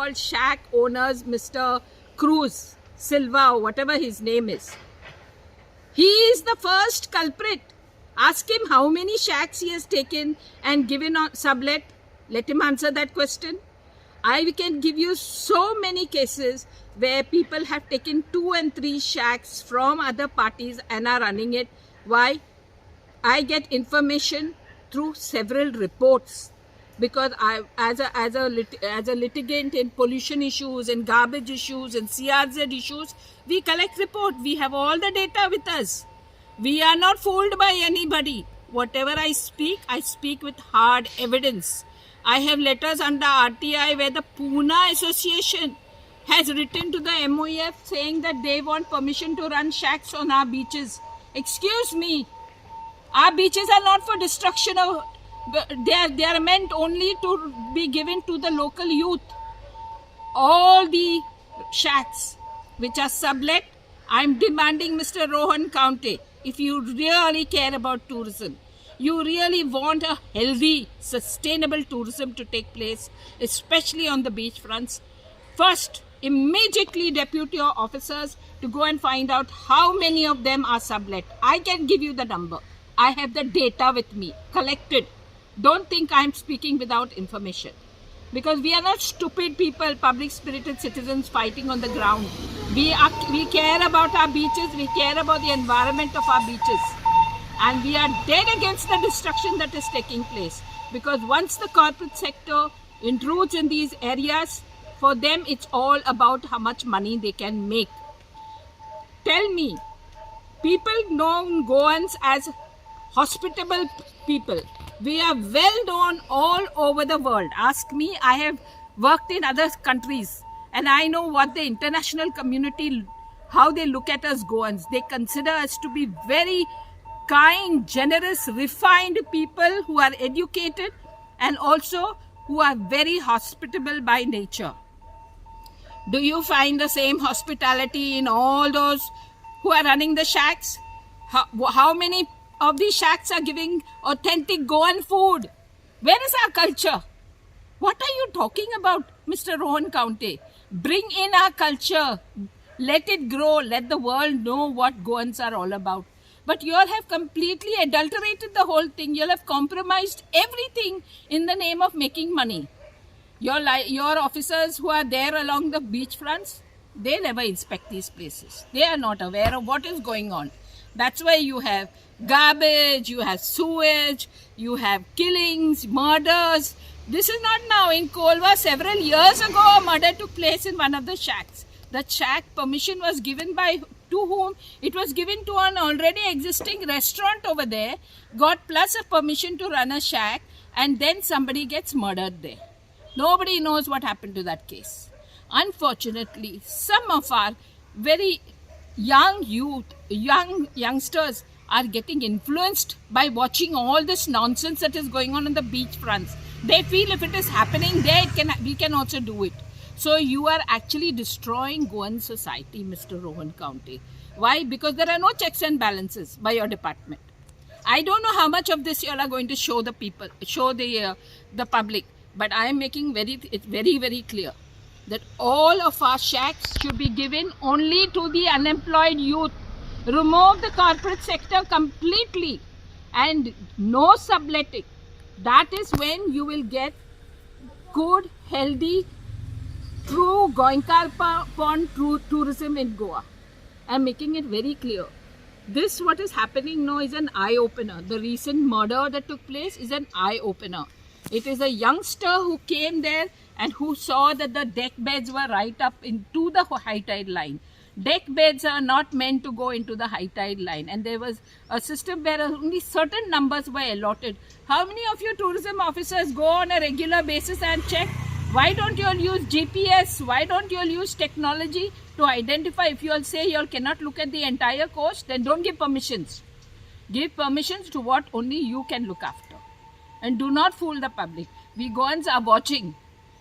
so-called shack owners, Mr. Cruz Silva, or whatever his name is. He is the first culprit. Ask him how many shacks he has taken and given on sublet. Let him answer that question. I can give you so many cases where people have taken 2 and 3 shacks from other parties and are running it. Why? I get information through several reports, because I, as a litigant in pollution issues and garbage issues and CRZ issues, we collect report. We have all the data with us. We are not fooled by anybody. Whatever I speak with hard evidence. I have letters under RTI where the Pune Association has written to the MOEF saying that they want permission to run shacks on our beaches. Excuse me, our beaches are not for destruction of, they are meant only to be given to the local youth. All the shacks which are sublet, I'm demanding Mr. Rohan County, if you really care about tourism, you really want a healthy, sustainable tourism to take place, especially on the beach fronts, first, immediately depute your officers to go and find out how many of them are sublet. I can give you the number. I have the data with me, collected. Don't think I'm speaking without information. Because we are not stupid people, public-spirited citizens fighting on the ground. We care about our beaches, we care about the environment of our beaches. And we are dead against the destruction that is taking place. Because once the corporate sector intrudes in these areas, for them it's all about how much money they can make. Tell me, people know Goans as hospitable people. We are well known all over the world. Ask me, I have worked in other countries and I know what the international community, how they look at us Goans. They consider us to be very kind, generous, refined people who are educated and also who are very hospitable by nature. Do you find the same hospitality in all those who are running the shacks? How many of these shacks are giving authentic Goan food? Where is our culture? What are you talking about, Mr. Rohan County? Bring in our culture. Let it grow. Let the world know what Goans are all about. But you all have completely adulterated the whole thing. You all have compromised everything in the name of making money. Your officers who are there along the beach fronts, they never inspect these places. They are not aware of what is going on. That's why you have garbage, you have sewage, you have killings, murders. This is not now. In Kolva, several years ago, a murder took place in one of the shacks. The shack permission was given by to whom? It was given to an already existing restaurant over there, got plus a permission to run a shack, and then somebody gets murdered there. Nobody knows what happened to that case. Unfortunately, some of our very young youngsters are getting influenced by watching all this nonsense that is going on the beach fronts. They feel if it is happening there, we can also do it. So you are actually destroying Goan society, Mr. Rohan County. Why? Because there are no checks and balances by your department. I don't know how much of this you all are going to show the people, show the public, but I am making it very, very clear that all of our shacks should be given only to the unemployed youth. Remove the corporate sector completely and no subletting. That is when you will get good, healthy, true Goenkar Pond tourism in Goa. I am making it very clear. This what is happening now is an eye-opener. The recent murder that took place is an eye-opener. It is a youngster who came there and who saw that the deck beds were right up into the high tide line. Deck beds are not meant to go into the high tide line, and there was a system where only certain numbers were allotted. How many of you tourism officers go on a regular basis and check? Why don't you all use GPS? Why don't you all use technology to identify? If you all say you all cannot look at the entire coast, then don't give permissions. Give permissions to what only you can look after. And do not fool the public. We Goans are watching.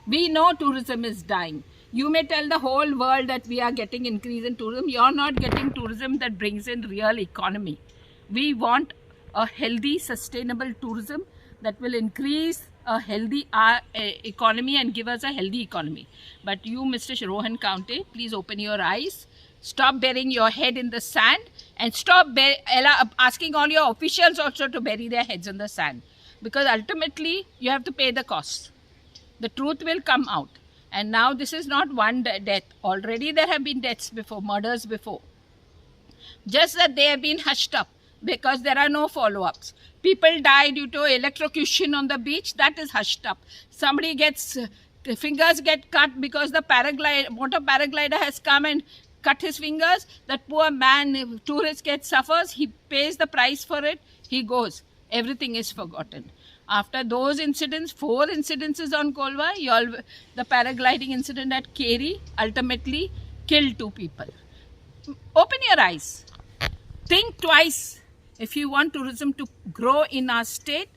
We know tourism is dying. You may tell the whole world that we are getting increase in tourism. You are not getting tourism that brings in real economy. We want a healthy, sustainable tourism that will increase a healthy economy and give us a healthy economy. But you, Mr. Rohan County, please open your eyes. Stop burying your head in the sand, and stop asking all your officials also to bury their heads in the sand, because ultimately you have to pay the cost. The truth will come out. And now this is not one death. Already there have been deaths before, murders before. Just that they have been hushed up because there are no follow-ups. People die due to electrocution on the beach, that is hushed up. Somebody gets, fingers get cut because the motor paraglider has come and cut his fingers. That poor man, tourist suffers, he pays the price for it, he goes. Everything is forgotten. After those incidents, 4 incidences on Kolva, the paragliding incident at Keri ultimately killed 2 people. Open your eyes. Think twice. If you want tourism to grow in our state,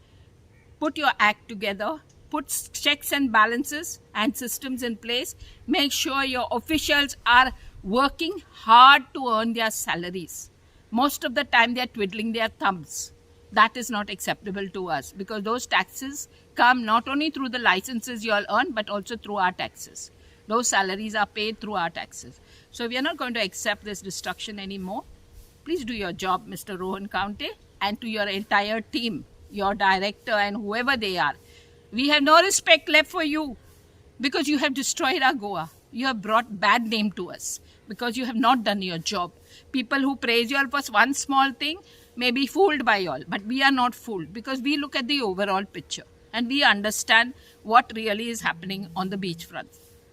put your act together. Put checks and balances and systems in place. Make sure your officials are working hard to earn their salaries. Most of the time they are twiddling their thumbs. That is not acceptable to us, because those taxes come not only through the licenses you all earn, but also through our taxes. Those salaries are paid through our taxes. So we are not going to accept this destruction anymore. Please do your job, Mr. Rohan County, and to your entire team, your director and whoever they are. We have no respect left for you, because you have destroyed our Goa. You have brought bad name to us because you have not done your job. People who praise you all for one small thing may be fooled by you all, but we are not fooled, because we look at the overall picture and we understand what really is happening on the beachfront.